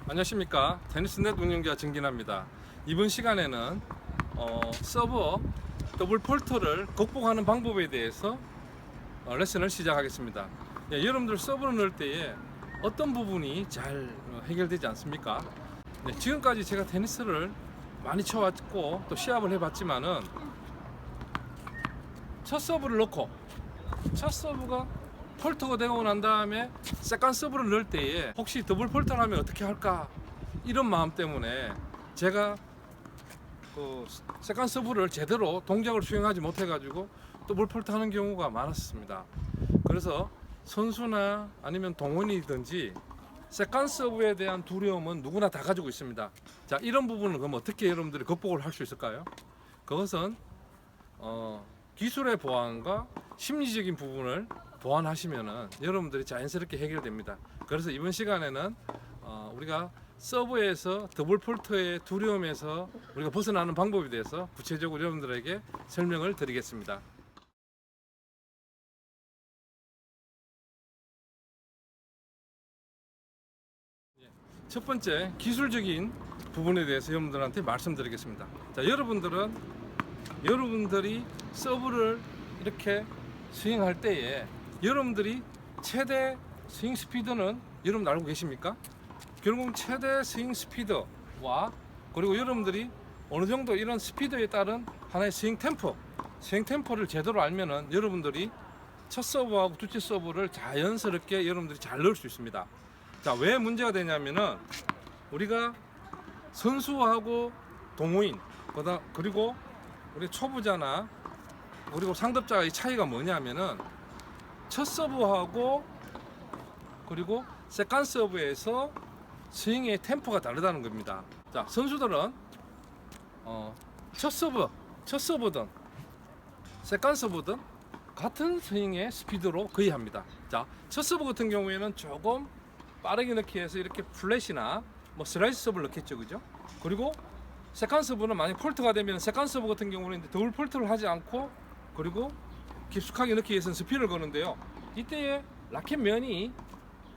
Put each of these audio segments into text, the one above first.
안녕하십니까. 테니스넷 운영자 정진아입니다. 이번 시간에는 서버 더블 폴터를 극복하는 방법에 대해서 레슨을 시작하겠습니다. 여러분들 서버를 넣을 때에 어떤 부분이 잘 해결되지 않습니까? 지금까지 제가 테니스를 많이 쳐왔고 또 시합을 해봤지만은 첫 서브를 넣고 첫 서브가 폴터가 되고 난 다음에 세컨 서브를 넣을 때에 혹시 더블 폴터를 하면 어떻게 할까 이런 마음 때문에 제가 세컨 서브를 제대로 동작을 수행하지 못해 가지고 더블 폴터 하는 경우가 많았습니다. 그래서 선수나 아니면 동원이든지 세컨 서브에 대한 두려움은 누구나 다 가지고 있습니다. 자, 이런 부분은 그럼 어떻게 여러분들이 극복을 할 수 있을까요? 그것은 기술의 보완과 심리적인 부분을 보완하시면은 여러분들이 자연스럽게 해결됩니다. 그래서 이번 시간에는 우리가 서브에서 더블 폴터의 두려움에서 우리가 벗어나는 방법에 대해서 구체적으로 여러분들에게 설명을 드리겠습니다. 첫 번째 기술적인 부분에 대해서 여러분들한테 말씀드리겠습니다. 자, 여러분들이 서브를 이렇게 스윙할 때에 여러분들이 최대 스윙 스피드는 여러분 알고 계십니까? 결국 최대 스윙 스피드와 그리고 여러분들이 어느 정도 이런 스피드에 따른 하나의 스윙 템포를 제대로 알면은 여러분들이 첫 서브하고 두째 서브를 자연스럽게 여러분들이 잘 넣을 수 있습니다. 자, 왜 문제가 되냐면은 우리가 선수하고 동호인 그리고 우리 초보자나 그리고 상급자의 차이가 뭐냐면은 첫 서브하고 그리고 세컨 서브에서 스윙의 템포가 다르다는 겁니다. 자, 선수들은 첫 서브든 세컨 서브든 같은 스윙의 스피드로 거의 합니다. 자, 첫 서브 같은 경우에는 조금 빠르게 넣기 위해서 이렇게 플랫이나 뭐 슬라이스 서브를 넣겠죠, 그죠? 그리고 세컨 서브는 만약 폴트가 되면 세컨 서브 같은 경우는 이제 더블 폴트를 하지 않고 그리고 깊숙하게 넣기 위해서는 스핀을 거는데요. 이때의 라켓 면이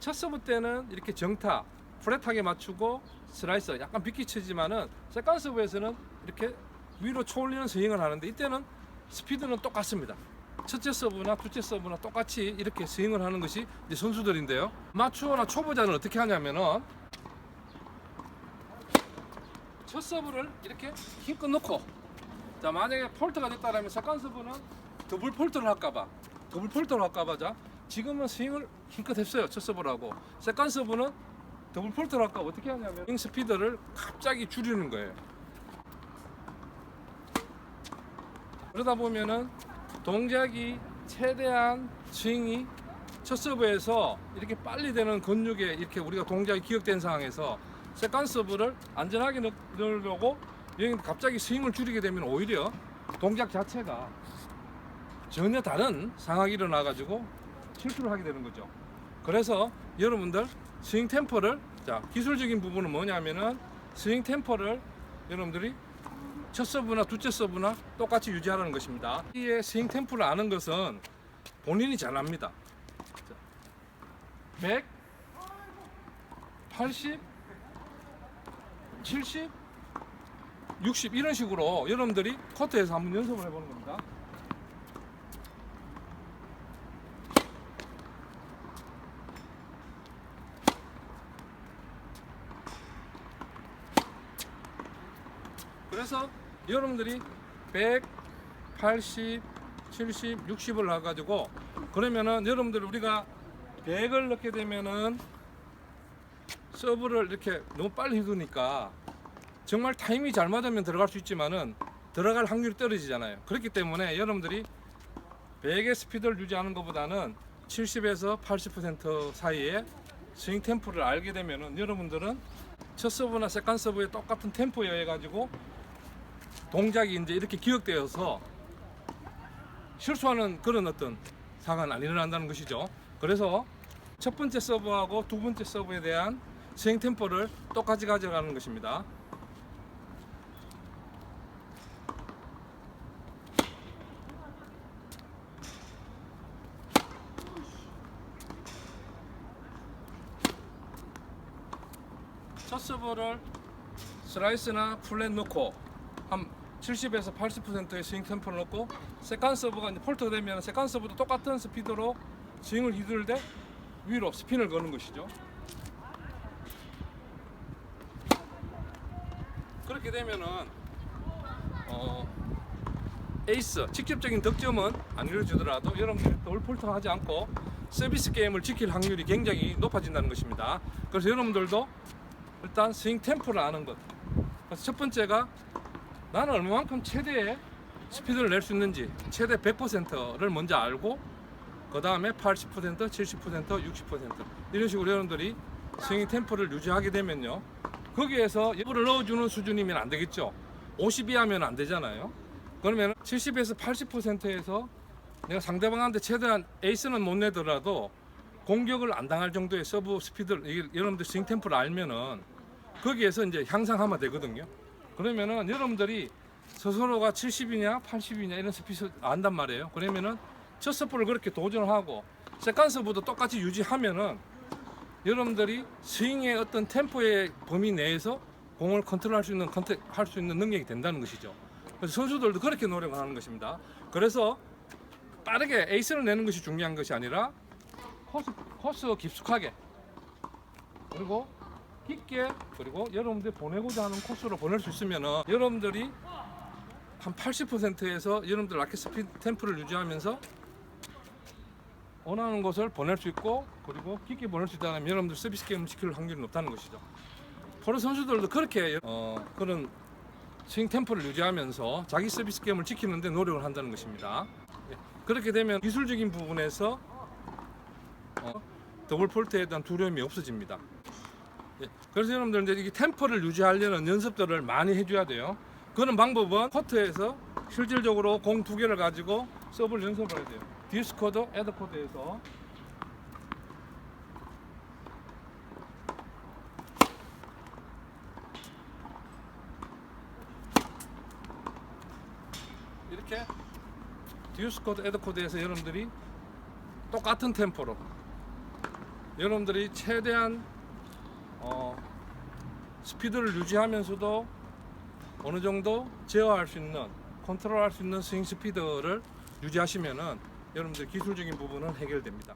첫 서브 때는 이렇게 정타, 플랫하게 맞추고 슬라이스 약간 비끼치지만은 세컨 서브에서는 이렇게 위로 초올리는 스윙을 하는데 이때는 스피드는 똑같습니다. 첫째 서브나 둘째 서브나 똑같이 이렇게 스윙을 하는 것이 이제 선수들인데요. 아마추어나 초보자는 어떻게 하냐면은 첫 서브를 이렇게 힘껏 넣고 자, 만약에 폴트가 됐다라면 세컨 서브는 더블 폴트를 할까봐 자, 지금은 스윙을 힘껏 했어요. 첫 서브를 하고 세컨 서브는 더블 폴트를 할까 어떻게 하냐면 스윙 스피드를 갑자기 줄이는 거예요. 그러다 보면은 동작이 최대한 스윙이 첫 서브에서 이렇게 빨리 되는 근육에 이렇게 우리가 동작이 기억된 상황에서 세컨 서브를 안전하게 넣으려고 갑자기 스윙을 줄이게 되면 오히려 동작 자체가 전혀 다른 상황이 일어나 가지고 실수를 하게 되는 거죠. 그래서 여러분들 스윙 템포를 자, 기술적인 부분은 뭐냐면은 스윙 tempo를 여러분들이 첫 서브나 두째 서브나 똑같이 유지하라는 것입니다. 이 스윙 템포를 아는 것은 본인이 잘 압니다. 100, 80, 70, 60 이런 식으로 여러분들이 코트에서 한번 연습을 해보는 겁니다. 그래서 여러분들이 100, 80, 70, 60을 놔가지고 그러면은 여러분들 우리가 100을 넣게 되면은 서브를 이렇게 너무 빨리 휘두니까 정말 타이밍이 잘 맞으면 들어갈 수 있지만은 들어갈 확률이 떨어지잖아요. 그렇기 때문에 여러분들이 100의 스피드를 유지하는 것보다는 70에서 80% 사이에 스윙 템포를 알게 되면은 여러분들은 첫 서브나 세컨 서브에 똑같은 템포에 의해 가지고 동작이 이제 이렇게 기억되어서 실수하는 그런 어떤 상황은 안 일어난다는 것이죠. 그래서 첫 번째 서브하고 두 번째 서브에 대한 스윙 템포를 똑같이 가져가는 것입니다. 첫 서브를 슬라이스나 플랫 넣고 한 70에서 80%의 스윙 템포를 넣고, 세컨 서브가 이제 폴트가 되면 세컨 서브도 똑같은 스피드로 스윙을 휘두를 때 위로 스핀을 거는 것이죠. 그렇게 되면은 에이스 직접적인 득점은 안 이루어지더라도 여러분들이 더블 폴트를 하지 않고 서비스 게임을 지킬 확률이 굉장히 높아진다는 것입니다. 그래서 여러분들도 일단 스윙 템포를 아는 것. 그래서 첫 번째가 나는 얼마만큼 최대의 스피드를 낼 수 있는지 최대 100%를 먼저 알고, 그 다음에 80%, 70%, 60% 이런 식으로 여러분들이 스윙 템포를 유지하게 되면요, 거기에서 여부를 넣어주는 수준이면 안 되겠죠. 50 이하면 안 되잖아요. 그러면 70에서 80%에서 내가 상대방한테 최대한 에이스는 못 내더라도 공격을 안 당할 정도의 서브 스피드를 여러분들 스윙 템포를 알면은 거기에서 이제 향상하면 되거든요. 그러면은 여러분들이 스스로가 70이냐 80이냐 이런 스피드 안단 말이에요. 그러면은 첫 서브를 그렇게 도전하고 세컨 서브도 똑같이 유지하면은 여러분들이 스윙의 어떤 템포의 범위 내에서 공을 컨트롤할 수 있는 능력이 된다는 것이죠. 그래서 선수들도 그렇게 노력을 하는 것입니다. 그래서 빠르게 에이스를 내는 것이 중요한 것이 아니라 코스 깊숙하게, 그리고 깊게, 그리고 여러분들이 보내고자 하는 코스로 보낼 수 있으면은 여러분들이 한 80%에서 여러분들 라켓 스피드 템포를 유지하면서 원하는 곳을 보낼 수 있고, 그리고 깊게 보낼 수 있다면 여러분들 서비스 게임을 지킬 확률이 높다는 것이죠. 프로 선수들도 그렇게 그런 스윙 템포를 유지하면서 자기 서비스 게임을 지키는 데 노력을 한다는 것입니다. 그렇게 되면 기술적인 부분에서 더블 폴트에 대한 두려움이 없어집니다. 그래서 여러분들 이제 이 템포를 유지하려는 연습들을 많이 해줘야 돼요. 그런 방법은 코트에서 실질적으로 공 2개를 가지고 서브를 연습을 해야 돼요. 디스코드, 에드코드에서 이렇게 디스코드, 에드코드에서 여러분들이 똑같은 템포로 여러분들이 최대한 스피드를 유지하면서도 어느 정도 제어할 수 있는, 컨트롤할 수 있는 스윙 스피드를 유지하시면은 여러분들 기술적인 부분은 해결됩니다.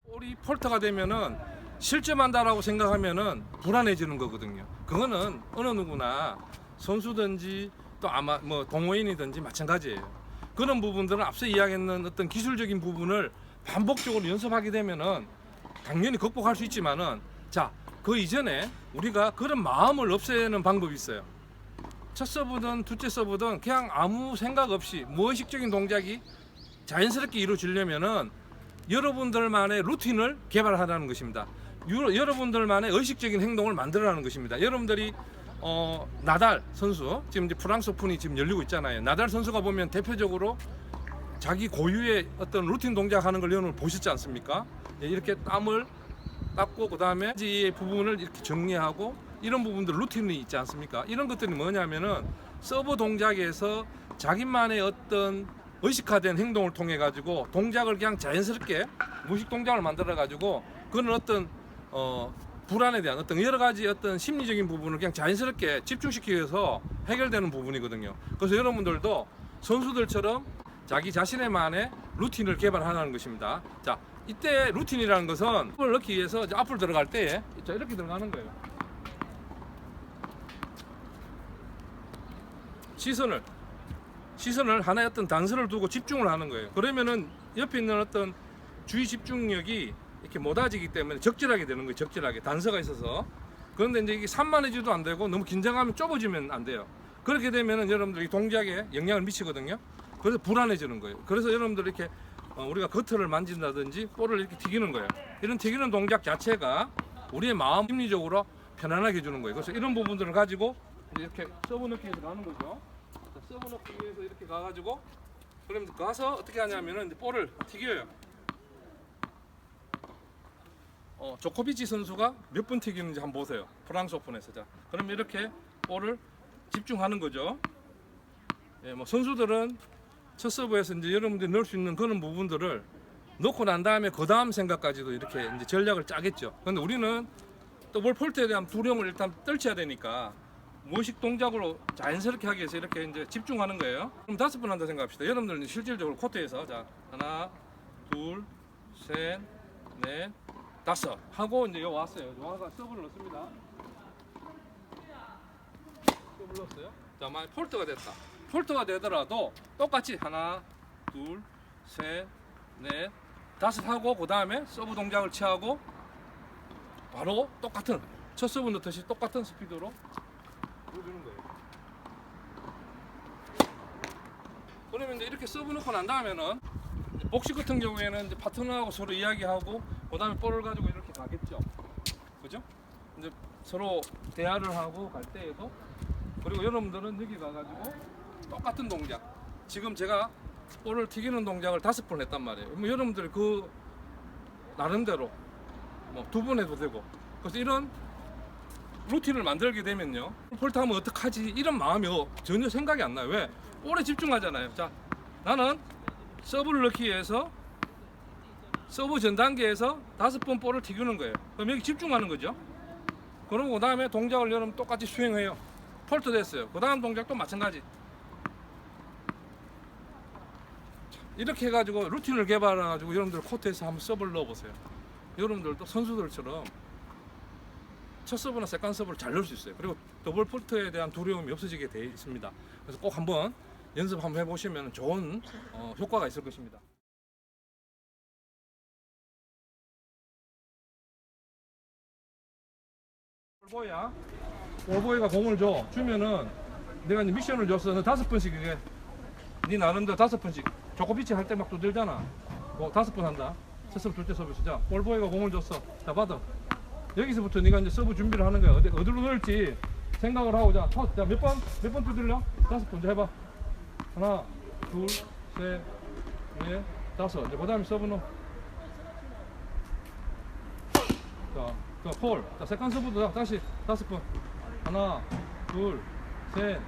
볼이 폴터가 되면은 실점한다라고 생각하면은 불안해지는 거거든요. 그거는 어느 누구나 선수든지 또 아마 뭐 동호인이든지 마찬가지예요. 그런 부분들은 앞서 이야기했는 어떤 기술적인 부분을 반복적으로 연습하게 되면은 당연히 극복할 수 있지만은, 자, 그 이전에 우리가 그런 마음을 없애는 방법이 있어요. 첫 서브든 둘째 서브든 그냥 아무 생각 없이 무의식적인 동작이 자연스럽게 이루어지려면은 여러분들만의 루틴을 개발하라는 것입니다. 여러분들만의 의식적인 행동을 만들어라는 것입니다. 여러분들이 나달 선수, 지금 이제 프랑스 오픈이 지금 열리고 있잖아요. 나달 선수가 보면 대표적으로 자기 고유의 어떤 루틴 동작하는 걸 여러분 보셨지 않습니까? 이렇게 땀을 닦고 그 다음에 이 부분을 이렇게 정리하고 이런 부분들 루틴이 있지 않습니까? 이런 것들이 뭐냐면은 서브 동작에서 자기만의 어떤 의식화된 행동을 통해 가지고 동작을 그냥 자연스럽게 무의식 동작을 만들어 가지고 그런 어떤 불안에 대한 어떤 여러 가지 어떤 심리적인 부분을 그냥 자연스럽게 집중시키면서 해결되는 부분이거든요. 그래서 여러분들도 선수들처럼 자기 자신의만의 루틴을 개발하는 것입니다. 자, 이때 루틴이라는 것은 을 넣기 위해서 앞으로 들어갈 때에 이렇게 들어가는 거예요. 시선을 하나의 어떤 단서를 두고 집중을 하는 거예요. 그러면은 옆에 있는 어떤 주의 집중력이 이렇게 못아지기 때문에 적절하게 되는 거예요. 적절하게 단서가 있어서. 그런데 이제 이게 산만해져도 안 되고 너무 긴장하면 좁아지면 안 돼요. 그렇게 되면은 여러분들이 동작에 영향을 미치거든요. 그래서 불안해지는 거예요. 그래서 여러분들 이렇게 우리가 거트를 만진다든지 볼을 이렇게 튀기는 거예요. 이런 튀기는 동작 자체가 우리의 마음 심리적으로 편안하게 해주는 거예요. 그래서 이런 부분들을 가지고 이렇게 서브 넣기 위해서 가는 거죠. 서브 넣기 위해서 이렇게 가가지고 그럼 가서 어떻게 하냐면은 이제 볼을 튀겨요. 조코비치 선수가 몇 번 튀기는지 한번 보세요. 프랑스 오픈에서. 자, 그럼 이렇게 볼을 집중하는 거죠. 예, 뭐 선수들은 첫 서브에서 이제 여러분들이 넣을 수 있는 그런 부분들을 넣고 난 다음에 그 다음 생각까지도 이렇게 이제 전략을 짜겠죠. 근데 우리는 더블 폴트에 대한 두려움을 일단 떨쳐야 되니까 무의식 동작으로 자연스럽게 하기 위해서 이렇게 이제 집중하는 거예요. 그럼 5번 한다 생각합시다. 여러분들은 실질적으로 코트에서 자 하나, 둘, 셋, 넷, 5 하고 이제 요 왔어요. 요 와가 서브를 넣습니다. 서브를 넣었어요. 자, 만약 폴트가 됐다. 폴트가 되더라도 똑같이 하나, 둘, 셋, 넷, 5 하고 그 다음에 서브 동작을 취하고 바로 똑같은 첫 서브 넣듯이 똑같은 스피드로 보여주는 거예요. 그러면 이제 이렇게 서브 넣고 난 다음에는 복식 같은 경우에는 이제 파트너하고 서로 이야기하고 그 다음에 볼을 가지고 이렇게 가겠죠. 그죠? 이제 서로 대화를 하고 갈 때에도 그리고 여러분들은 여기 가가지고 똑같은 동작. 지금 제가 볼을 튀기는 동작을 5번 했단 말이에요. 그럼 여러분들이 그 나름대로 뭐 2번 해도 되고. 그래서 이런 루틴을 만들게 되면요. 폴트 하면 어떡하지? 이런 마음이 전혀 생각이 안 나요. 왜? 볼에 집중하잖아요. 자, 나는 서브를 넣기 위해서 서브 전 단계에서 5번 볼을 튀기는 거예요. 그럼 여기 집중하는 거죠. 그러고 그 다음에 동작을 여러분 똑같이 수행해요. 폴트 됐어요. 그 다음 동작도 마찬가지. 이렇게 해가지고 루틴을 개발해가지고 여러분들 코트에서 한번 서브를 넣어보세요. 여러분들도 선수들처럼 첫 서브나 세컨 서브를 잘 넣을 수 있어요. 그리고 더블 폴트에 대한 두려움이 없어지게 되어 있습니다. 그래서 꼭 한번 연습 한번 해보시면 좋은 효과가 있을 것입니다. 볼보이야. 볼보이가 공을 줘. 주면은 내가 이제 미션을 줬어. 너 5번씩 이게 네 나름대로 5번씩 조코피치 할 때 막 두들잖아. 5번 한다. 첫 서브, 둘째 서브. 자, 볼보이가 공을 줬어. 자, 받아. 여기서부터 네가 이제 서브 준비를 하는 거야. 어디로 넣을지 생각을 하고 자, 자, 몇 번 두들려? 5번. 자, 해봐. 하나, 둘, 셋, 넷, 5. 이제 그 다음에 서브 넣어. 자, 폴. 자, 세컨 서브도 다시 5번. 하나, 둘, 셋,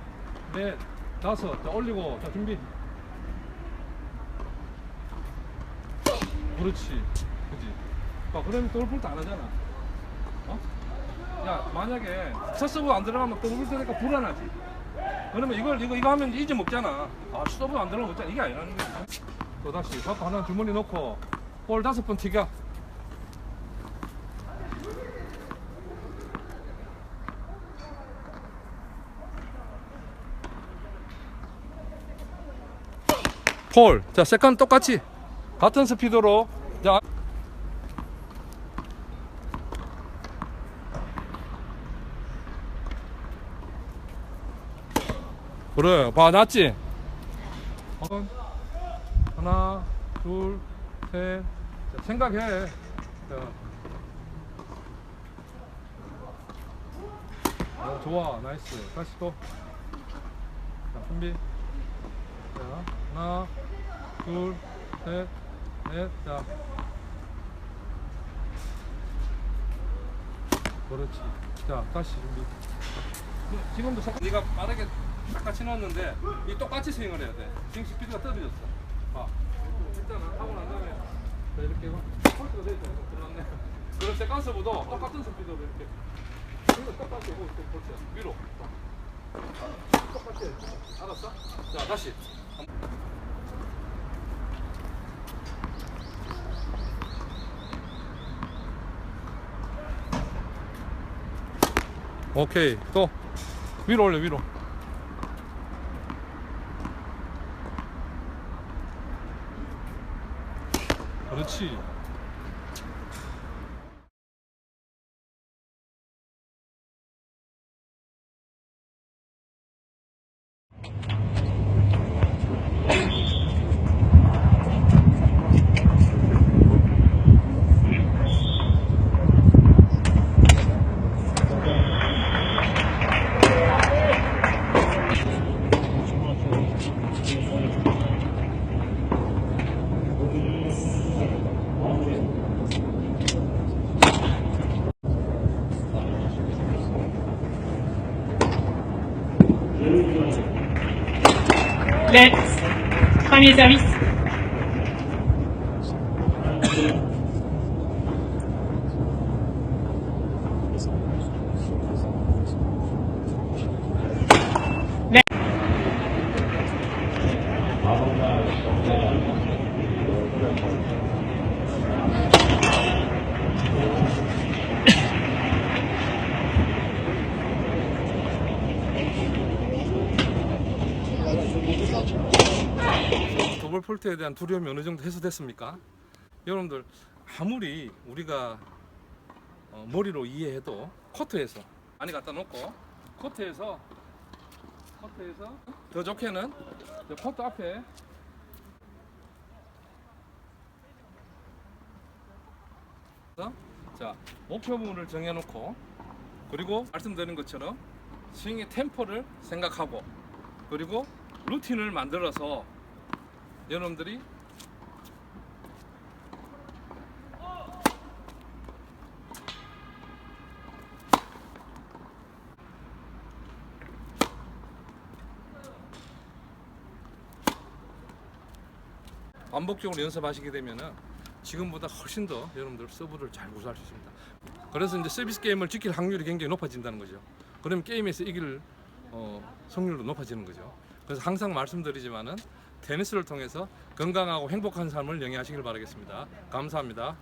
넷, 5. 자, 올리고. 자, 준비. 그렇지. 그지? 봐, 그러면 더블 폴트 안 하잖아. 어? 야, 만약에 첫 서브 안 들어가면 더블 폴트 되니까 불안하지. 그러면 이거 하면 잊어먹잖아. 아, 서브 안 들어가면 어쩌 이게 아니라는 거야. 또 다시 갖고 하나 주머니 넣고 볼 5번 튀겨. 폴. 자, 세컨 똑같이 같은 스피드로. 자, 그래, 봐, 낫지? 하나, 둘, 셋. 자, 생각해. 자. 좋아, 나이스. 다시 또. 자, 준비. 자, 하나, 둘, 셋, 넷. 자. 그렇지. 자, 다시 준비. 지금도 네가 빠르게 똑같이 넣었는데 이 똑같이 스윙을 해야 돼. 스윙 스피드가 떨어졌어. 봐. 일단은 하고 난 다음에 이렇게 폴트가 되어 있잖아. 들어왔네. 그럼 세컨 서브도 똑같은 스피드로 이렇게. 이거 똑같이 하고 폴트 위로. 똑같이 해. 알았어? 자, 다시. 오케이. 또 위로 올려, 위로. 그렇지. Let's Premier service. 더블 폴트에 대한 두려움이 어느 정도 해소됐습니까? 여러분들 아무리 우리가 머리로 이해해도 코트에서 많이 갖다 놓고 코트에서 더 좋게는 코트 앞에 자 목표 부분을 정해놓고 그리고 말씀드린 것처럼 스윙의 템포를 생각하고 그리고 루틴을 만들어서 여러분들이 반복적으로 연습하시게 되면은 지금보다 훨씬 더 여러분들 서브를 잘 구사할 수 있습니다. 그래서 이제 서비스 게임을 지킬 확률이 굉장히 높아진다는 거죠. 그러면 게임에서 이길 성률도 높아지는 거죠. 그래서 항상 말씀드리지만은 테니스를 통해서 건강하고 행복한 삶을 영위하시길 바라겠습니다. 감사합니다.